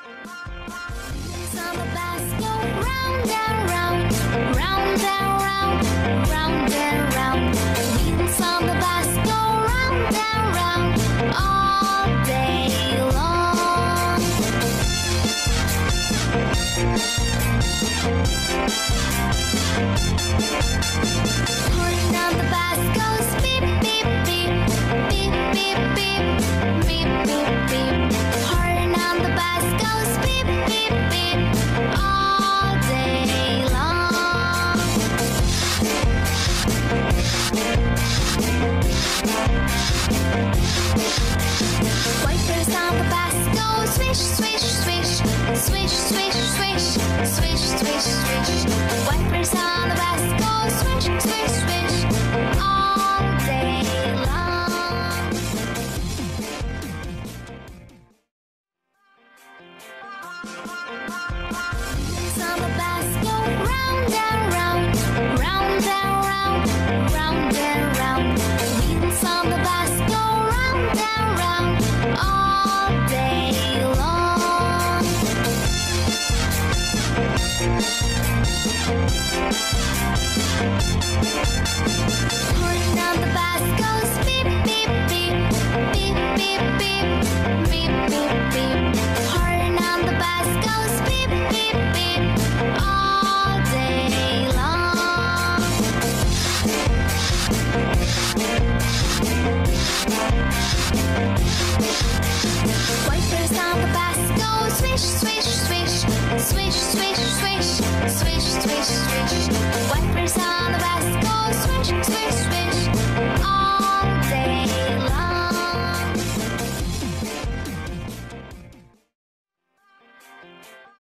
On the bus go round and round, round and round, round and round. Wheels on the bus go round and round all day long. Horn on the bus goes beep beep beep, beep beep beep, beep beep beep. Horn on the bus goes beep beep beep all day long. Wipers on the bus go swish swish swish, swish swish swish, swish swish swish. Wipers on the bus go swish swish swish all day long. On the bus go round and round, round and